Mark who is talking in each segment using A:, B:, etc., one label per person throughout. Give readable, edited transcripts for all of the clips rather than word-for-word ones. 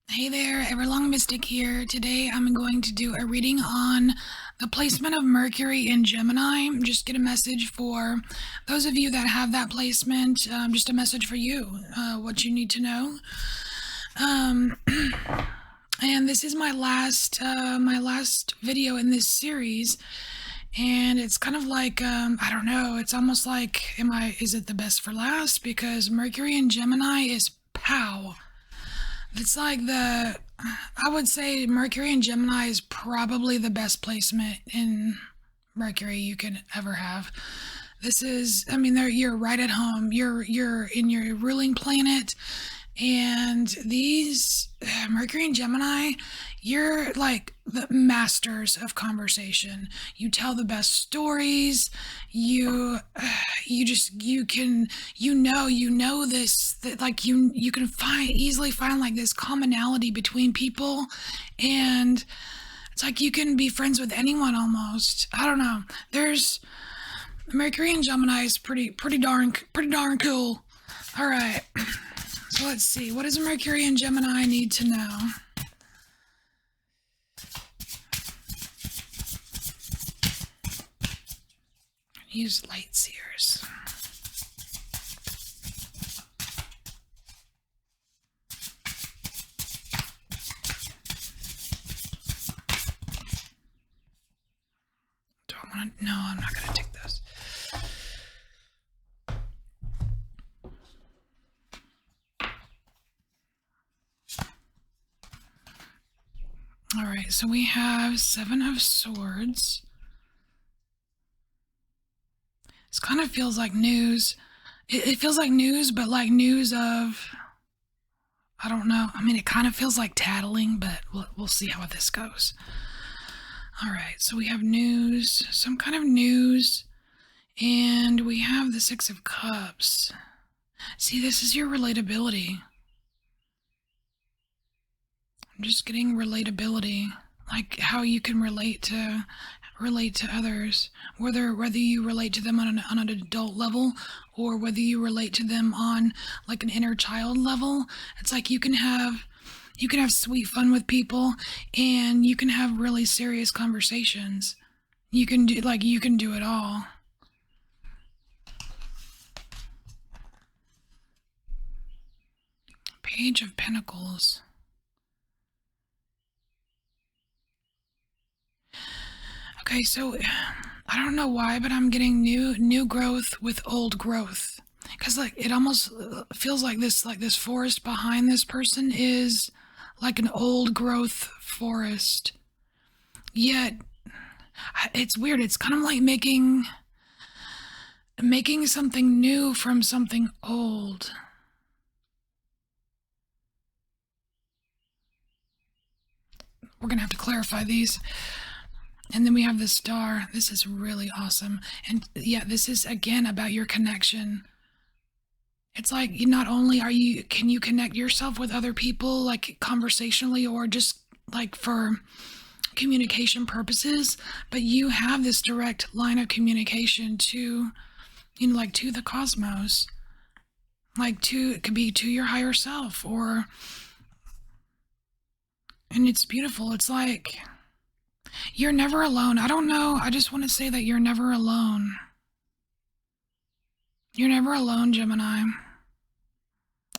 A: Hey there, Everlong Mystic here. Today I'm going to do a reading on the placement of Mercury in Gemini. Just get a message for those of you that have that placement. Just a message for you, what you need to know. Um, and this is my last video in this series, and it's kind of like I don't know. It's almost like, is it the best for last? Because Mercury in Gemini is pow. It's like I would say Mercury and Gemini is probably the best placement in Mercury you can ever have. This is, I mean, you're right at home. You're in your ruling planet, and these Mercury and Gemini, you're like the masters of conversation. You tell the best stories. You this, that like you can easily find like this commonality between people, and it's like you can be friends with anyone almost. I don't know. There's Mercury and Gemini is pretty darn cool. All right. So let's see. What does Mercury and Gemini need to know? Use light seers. Do I want to? No, I'm not going to take this. All right, so we have Seven of Swords. This kind of feels like news. It feels like news, but like news of, I don't know. I mean, it kind of feels like tattling, but we'll see how this goes. All right, so we have news, some kind of news, and we have the Six of Cups. See, this is your relatability. I'm just getting relatability, like how you can relate to others, whether you relate to them on an adult level, or whether you relate to them on like an inner child level. It's like you can have sweet fun with people, and you can have really serious conversations. You can do it all. Page of Pentacles. Okay, so I don't know why, but I'm getting new growth with old growth. Because like it almost feels like this forest behind this person is like an old growth forest. Yet it's weird. It's kind of like making something new from something old. We're gonna have to clarify these. And then we have the star. This is really awesome. And yeah, this is again about your connection. It's like not only can you connect yourself with other people like conversationally or just like for communication purposes, but you have this direct line of communication to, like to the cosmos. It could be to your higher self, and it's beautiful. It's like you're never alone. I don't know. I just want to say that you're never alone. You're never alone, Gemini.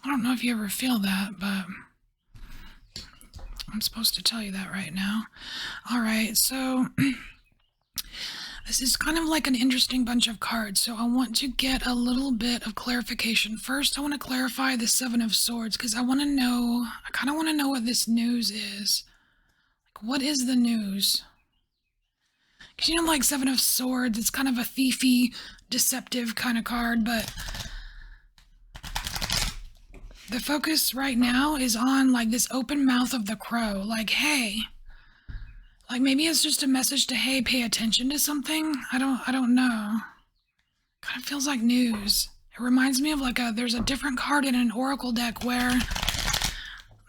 A: I don't know if you ever feel that, but I'm supposed to tell you that right now. All right, so this is kind of like an interesting bunch of cards. So I want to get a little bit of clarification. First, I want to clarify the Seven of Swords because I kind of want to know what this news is. Like, what is the news? Because like Seven of Swords, it's kind of a thiefy, deceptive kind of card, but the focus right now is on like this open mouth of the crow. Like, hey, like maybe it's just a message to, hey, pay attention to something. I don't know. Kind of feels like news. It reminds me of there's a different card in an oracle deck where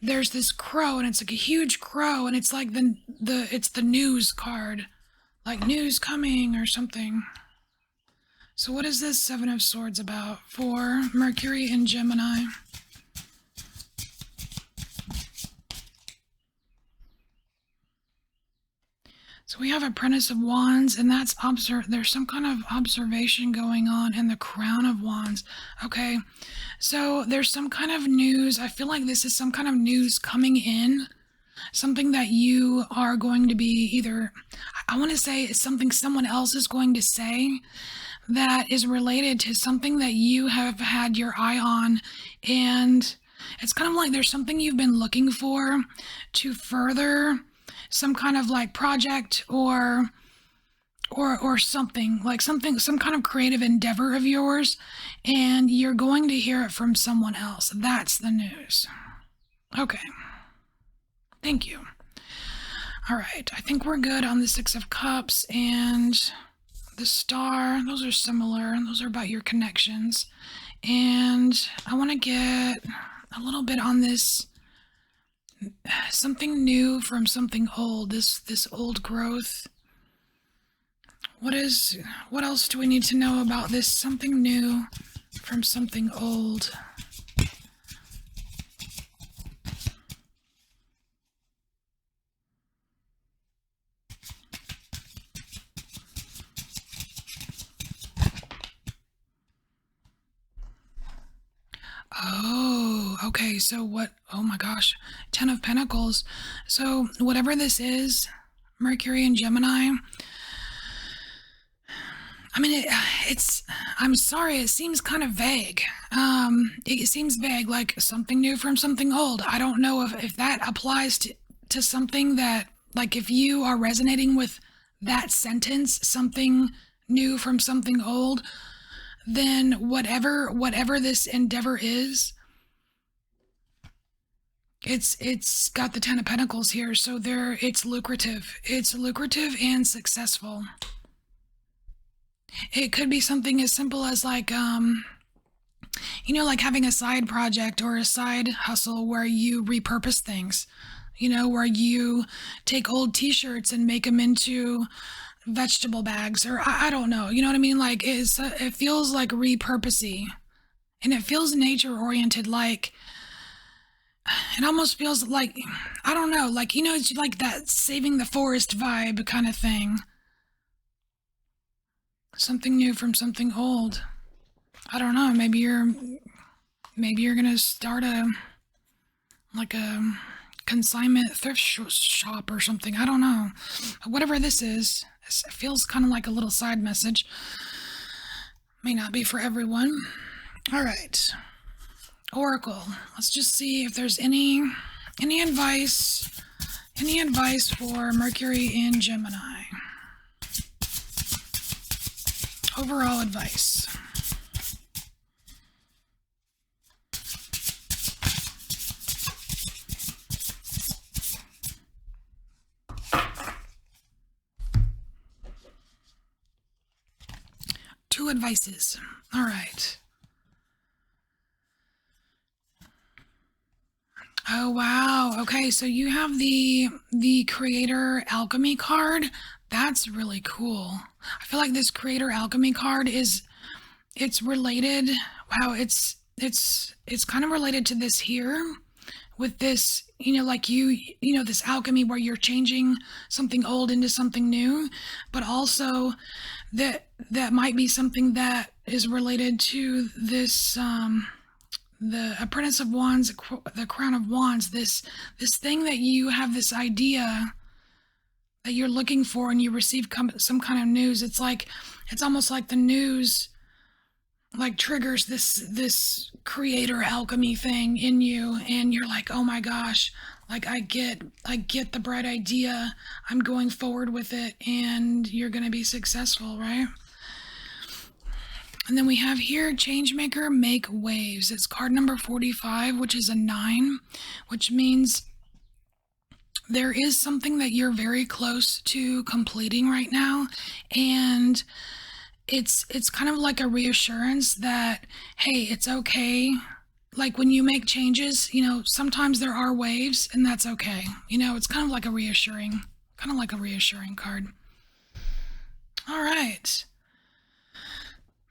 A: there's this crow, and it's like a huge crow, and it's like it's the news card. Like news coming or something. So what is this Seven of Swords about for Mercury and Gemini? So we have Apprentice of Wands, and that's there's some kind of observation going on in the Crown of Wands. Okay, so there's some kind of news. I feel like this is some kind of news coming in, something that you are going to be either, I want to say it's something someone else is going to say that is related to something that you have had your eye on, and it's kind of like there's something you've been looking for to further some kind of like project or something like some kind of creative endeavor of yours, and you're going to hear it from someone else. That's the news. Okay, thank you. All right, I think we're good on the Six of Cups and the Star. Those are similar, and those are about your connections. And I want to get a little bit on this something new from something old, this old growth. What else do we need to know about this something new from something old? Oh, okay. So what? Oh my gosh. Ten of Pentacles. So whatever this is, Mercury and Gemini. I mean, it's. I'm sorry. It seems kind of vague. It seems vague, like something new from something old. I don't know if that applies to something that, like, if you are resonating with that sentence, something new from something old, then whatever this endeavor is, it's got the Ten of Pentacles here, so it's lucrative. It's lucrative and successful. It could be something as simple as like like having a side project or a side hustle where you repurpose things, where you take old t-shirts and make them into vegetable bags, or I don't know, you know what I mean? Like it feels like repurposing, and it feels nature oriented. Like it almost feels like, I don't know, like, it's like that saving the forest vibe kind of thing. Something new from something old. I don't know, maybe you're gonna start a consignment thrift shop or something. I don't know. Whatever this is, it feels kind of like a little side message. May not be for everyone. All right, Oracle. Let's just see if there's any advice for Mercury in Gemini. Overall advice. Two advices. All right. Oh wow. Okay, so you have the Creator Alchemy card. That's really cool. I feel like this Creator Alchemy card it's related. Wow, it's kind of related to this here with this, like this alchemy where you're changing something old into something new, but also that might be something that is related to this the Apprentice of Wands, the Crown of Wands, this thing that you have, this idea that you're looking for, and you receive some kind of news. It's almost like the news like triggers this creator alchemy thing in you, and you're like, oh my gosh, like I get the bright idea, I'm going forward with it, and you're gonna be successful, right? And then we have here, Changemaker, Make Waves. It's card number 45, which is a 9, which means there is something that you're very close to completing right now, and it's kind of like a reassurance that, hey, it's okay. Like when you make changes, sometimes there are waves, and that's okay. It's kind of like a reassuring card. All right.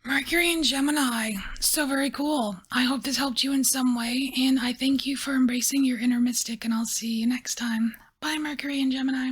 A: Mercury and Gemini. So very cool. I hope this helped you in some way, and I thank you for embracing your inner mystic, and I'll see you next time. Bye, Mercury and Gemini.